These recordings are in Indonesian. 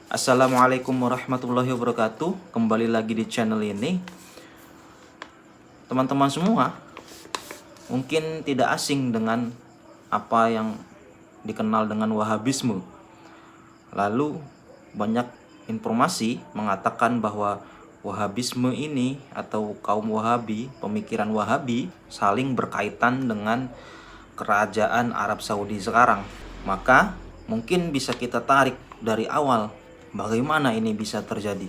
Assalamualaikum warahmatullahi wabarakatuh. Kembali lagi di channel ini. Teman-teman semua mungkin tidak asing dengan apa yang dikenal dengan Wahabisme. Lalu banyak informasi mengatakan bahwa Wahabisme ini atau kaum Wahabi, pemikiran Wahabi saling berkaitan dengan kerajaan Arab Saudi sekarang. Maka mungkin bisa kita tarik dari awal bagaimana ini bisa terjadi.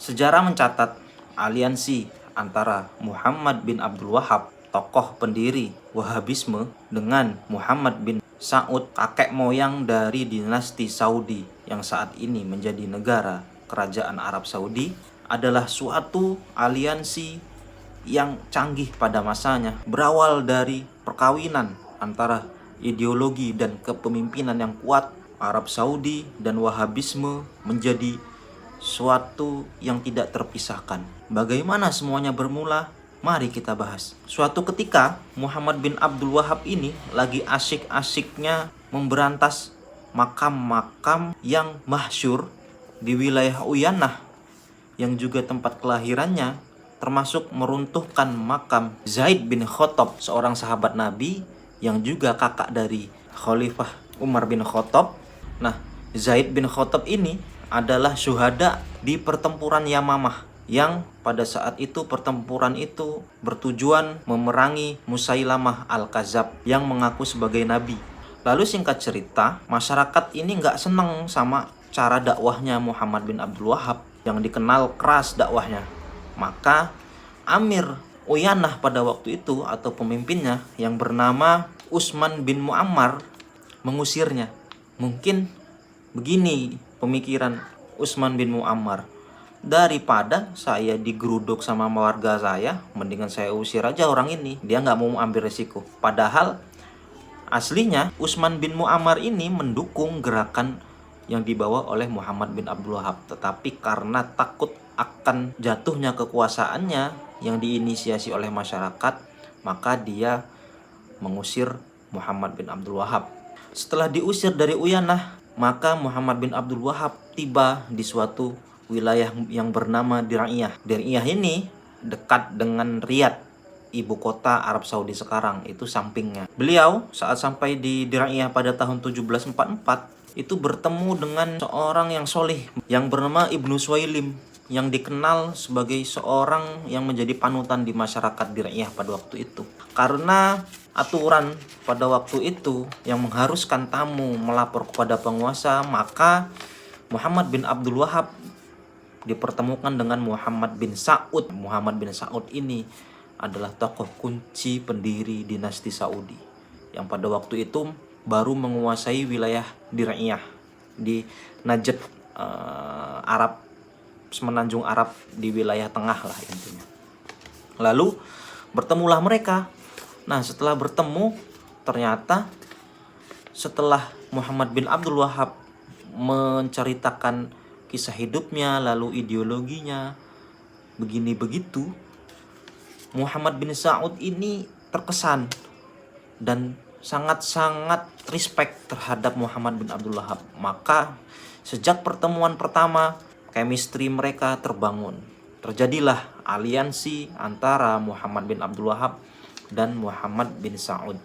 Sejarah mencatat aliansi antara Muhammad bin Abdul Wahab, tokoh pendiri Wahabisme, dengan Muhammad bin Saud, kakek moyang dari dinasti Saudi yang saat ini menjadi negara kerajaan Arab Saudi, adalah suatu aliansi yang canggih pada masanya, berawal dari perkawinan antara ideologi dan kepemimpinan yang kuat. Arab Saudi dan Wahabisme menjadi suatu yang tidak terpisahkan. Bagaimana semuanya bermula? Mari kita bahas. Suatu ketika Muhammad bin Abdul Wahab ini lagi asyik-asyiknya memberantas makam-makam yang masyhur di wilayah Uyanah, yang juga tempat kelahirannya, termasuk meruntuhkan makam Zaid bin Khattab, seorang sahabat Nabi yang juga kakak dari Khalifah Umar bin Khattab. Nah, Zaid bin Khattab ini adalah syuhada di pertempuran Yamamah, yang pada saat itu pertempuran itu bertujuan memerangi Musailamah Al-Kadzab yang mengaku sebagai nabi. Lalu singkat cerita, masyarakat ini nggak seneng sama cara dakwahnya Muhammad bin Abdul Wahab yang dikenal keras dakwahnya. Maka Amir Uyanah pada waktu itu atau pemimpinnya yang bernama Utsman bin Muammar mengusirnya. Mungkin begini pemikiran Utsman bin Muammar, daripada saya digeruduk sama warga saya, mendingan saya usir aja orang ini, dia nggak mau ambil resiko. Padahal aslinya Utsman bin Muammar ini mendukung gerakan yang dibawa oleh Muhammad bin Abdul Wahab, tetapi karena takut akan jatuhnya kekuasaannya yang diinisiasi oleh masyarakat, maka dia mengusir Muhammad bin Abdul Wahab. Setelah diusir dari Uyanah, maka Muhammad bin Abdul Wahab tiba di suatu wilayah yang bernama Dir'iyah. Dir'iyah ini dekat dengan Riyadh, ibu kota Arab Saudi sekarang, itu sampingnya. Beliau saat sampai di Dir'iyah pada tahun 1744 itu bertemu dengan seorang yang solih yang bernama Ibnu Suwailim, yang dikenal sebagai seorang yang menjadi panutan di masyarakat Dir'iyah pada waktu itu. Karena aturan pada waktu itu yang mengharuskan tamu melapor kepada penguasa, maka Muhammad bin Abdul Wahab dipertemukan dengan Muhammad bin Saud. Muhammad bin Saud ini adalah tokoh kunci pendiri dinasti Saudi yang pada waktu itu baru menguasai wilayah Dir'iyah di Najd, Arab, semenanjung Arab di wilayah tengah lah intinya. Lalu bertemulah mereka. Nah, setelah bertemu, ternyata setelah Muhammad bin Abdul Wahab menceritakan kisah hidupnya, lalu ideologinya, begini begitu, Muhammad bin Saud ini terkesan dan sangat-sangat respect terhadap Muhammad bin Abdul Wahab. Maka sejak pertemuan pertama, chemistry mereka terbangun. Terjadilah aliansi antara Muhammad bin Abdul Wahab dan Muhammad bin Saud.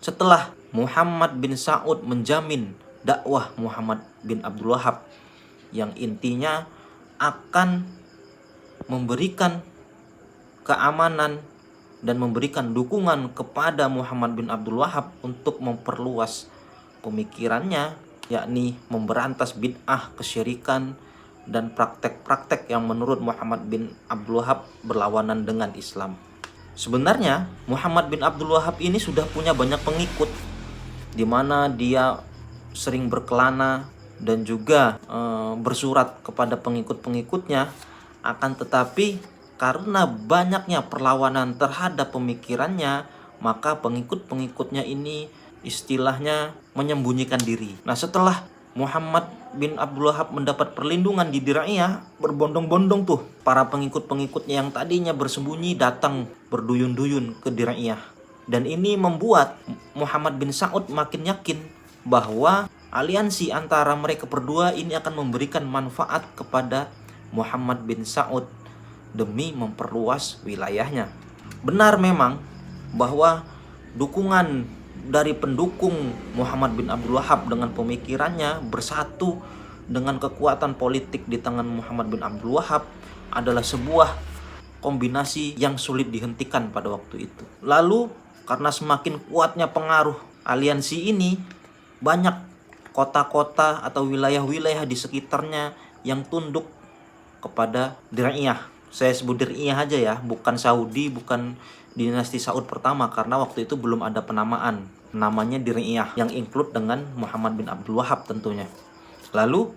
Setelah Muhammad bin Saud menjamin dakwah Muhammad bin Abdul Wahab yang intinya akan memberikan keamanan dan memberikan dukungan kepada Muhammad bin Abdul Wahab untuk memperluas pemikirannya, yakni memberantas bid'ah, kesyirikan, dan praktek-praktek yang menurut Muhammad bin Abdul Wahab berlawanan dengan Islam. Sebenarnya Muhammad bin Abdul Wahab ini sudah punya banyak pengikut, di mana dia sering berkelana dan juga bersurat kepada pengikut-pengikutnya. Akan tetapi karena banyaknya perlawanan terhadap pemikirannya, maka pengikut-pengikutnya ini istilahnya menyembunyikan diri. Nah, setelah Muhammad bin Abdul Wahab mendapat perlindungan di Dir'iyah, berbondong-bondong tuh para pengikut-pengikutnya yang tadinya bersembunyi datang berduyun-duyun ke Dir'iyah. Dan ini membuat Muhammad bin Saud makin yakin bahwa aliansi antara mereka berdua ini akan memberikan manfaat kepada Muhammad bin Saud demi memperluas wilayahnya. Benar memang bahwa dukungan dari pendukung Muhammad bin Abdul Wahab dengan pemikirannya bersatu dengan kekuatan politik di tangan Muhammad bin Abdul Wahab adalah sebuah kombinasi yang sulit dihentikan pada waktu itu. Lalu karena semakin kuatnya pengaruh aliansi ini, banyak kota-kota atau wilayah-wilayah di sekitarnya yang tunduk kepada Dir'iyah. Saya sebut Dir'iyah aja ya, bukan Saudi, bukan dinasti Saud pertama, karena waktu itu belum ada penamaan. Namanya Dir'iyah yang include dengan Muhammad bin Abdul Wahab tentunya. Lalu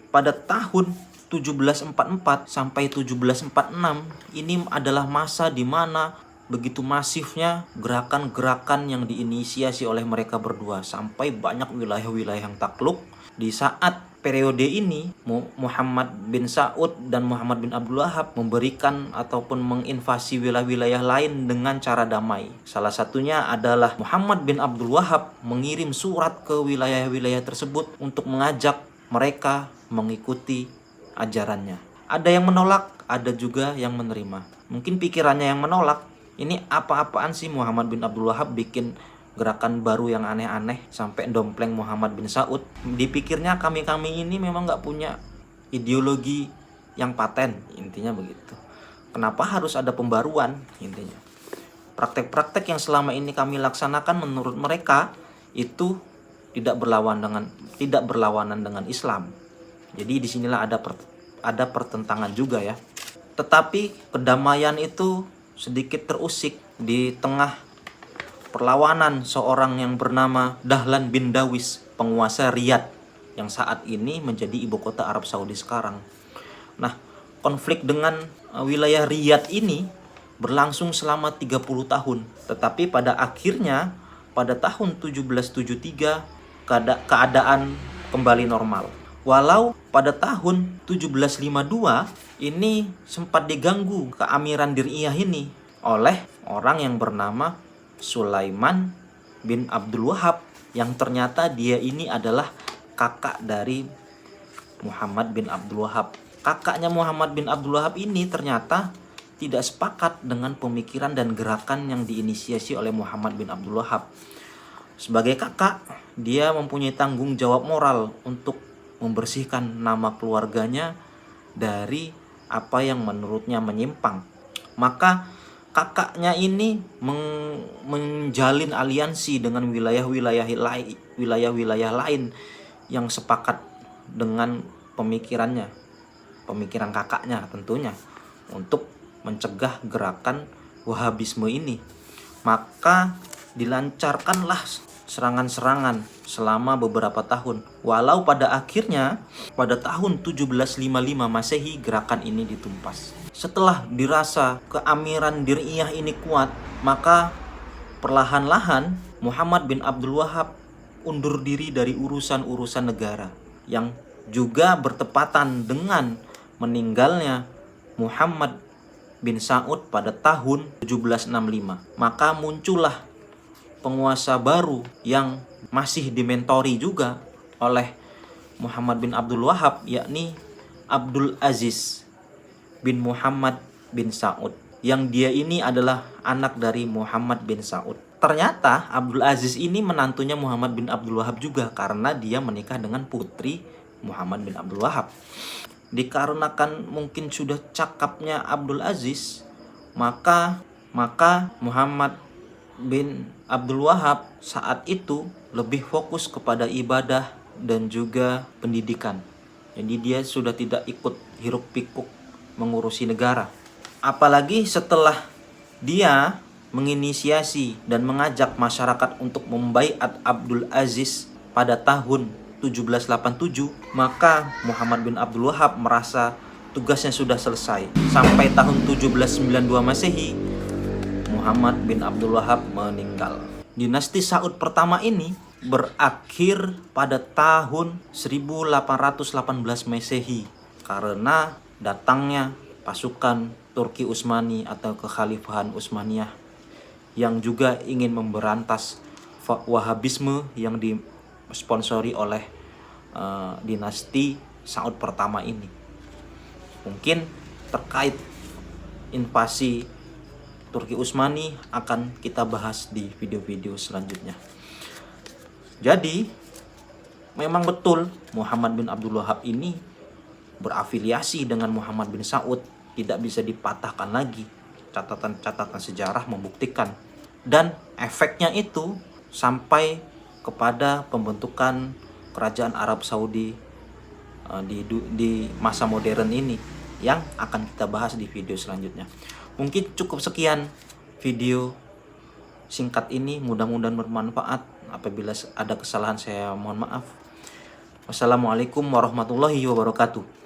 pada tahun 1744 sampai 1746 ini adalah masa di mana begitu masifnya gerakan-gerakan yang diinisiasi oleh mereka berdua sampai banyak wilayah-wilayah yang takluk. Di saat periode ini Muhammad bin Saud dan Muhammad bin Abdul Wahab memberikan ataupun menginvasi wilayah-wilayah lain dengan cara damai. Salah satunya adalah Muhammad bin Abdul Wahab mengirim surat ke wilayah-wilayah tersebut untuk mengajak mereka mengikuti ajarannya. Ada yang menolak, ada juga yang menerima. Mungkin pikirannya yang menolak, ini apa-apaan sih Muhammad bin Abdul Wahab bikin gerakan baru yang aneh-aneh sampai dompleng Muhammad bin Saud. Dipikirnya kami-kami ini memang gak punya ideologi yang paten, intinya begitu. Kenapa harus ada pembaruan, intinya. Praktek-praktek yang selama ini kami laksanakan menurut mereka itu tidak berlawanan dengan Islam. Jadi disinilah ada pertentangan juga ya. Tetapi kedamaian itu sedikit terusik di tengah perlawanan seorang yang bernama Dahlan bin Dawis, penguasa Riyadh yang saat ini menjadi ibu kota Arab Saudi sekarang. Nah, konflik dengan wilayah Riyadh ini berlangsung selama 30 tahun. Tetapi pada akhirnya pada tahun 1773 keadaan kembali normal. Walau pada tahun 1752 ini sempat diganggu keamiran Dir'iyah ini oleh orang yang bernama Sulaiman bin Abdul Wahab, yang ternyata dia ini adalah kakak dari Muhammad bin Abdul Wahab. Kakaknya Muhammad bin Abdul Wahab ini ternyata tidak sepakat dengan pemikiran dan gerakan yang diinisiasi oleh Muhammad bin Abdul Wahab. Sebagai kakak, dia mempunyai tanggung jawab moral untuk membersihkan nama keluarganya dari apa yang menurutnya menyimpang. Maka kakaknya ini menjalin aliansi dengan wilayah-wilayah lain yang sepakat dengan pemikiran kakaknya tentunya, untuk mencegah gerakan Wahabisme ini. Maka dilancarkanlah serangan-serangan selama beberapa tahun. Walau pada akhirnya pada tahun 1755 Masehi gerakan ini ditumpas. Setelah dirasa keamiran Dir'iyah ini kuat, maka perlahan-lahan Muhammad bin Abdul Wahab undur diri dari urusan-urusan negara, yang juga bertepatan dengan meninggalnya Muhammad bin Saud pada tahun 1765. Maka muncullah penguasa baru yang masih dimentori juga oleh Muhammad bin Abdul Wahab, yakni Abdul Aziz bin Muhammad bin Saud, yang dia ini adalah anak dari Muhammad bin Saud. Ternyata Abdul Aziz ini menantunya Muhammad bin Abdul Wahab juga, karena dia menikah dengan putri Muhammad bin Abdul Wahab. Dikarenakan mungkin sudah cakapnya Abdul Aziz, maka Muhammad bin Abdul Wahab saat itu lebih fokus kepada ibadah dan juga pendidikan. Jadi dia sudah tidak ikut hiruk pikuk mengurusi negara. Apalagi setelah dia menginisiasi dan mengajak masyarakat untuk membaiat Abdul Aziz pada tahun 1787, maka Muhammad bin Abdul Wahab merasa tugasnya sudah selesai. Sampai tahun 1792 Masehi, Muhammad bin Abdul Wahab meninggal. Dinasti Saud pertama ini berakhir pada tahun 1818 Masehi karena datangnya pasukan Turki Utsmani atau Kekhalifahan Utsmaniyah yang juga ingin memberantas Wahabisme yang disponsori oleh dinasti Saud pertama ini. Mungkin terkait invasi Turki Utsmani akan kita bahas di video-video selanjutnya. Jadi memang betul Muhammad bin Abdul Wahab ini berafiliasi dengan Muhammad bin Saud, tidak bisa dipatahkan lagi. Catatan-catatan sejarah membuktikan, dan efeknya itu sampai kepada pembentukan kerajaan Arab Saudi di masa modern ini, yang akan kita bahas di video selanjutnya. Mungkin cukup sekian video singkat ini, mudah-mudahan bermanfaat. Apabila ada kesalahan saya mohon maaf. Wassalamualaikum warahmatullahi wabarakatuh.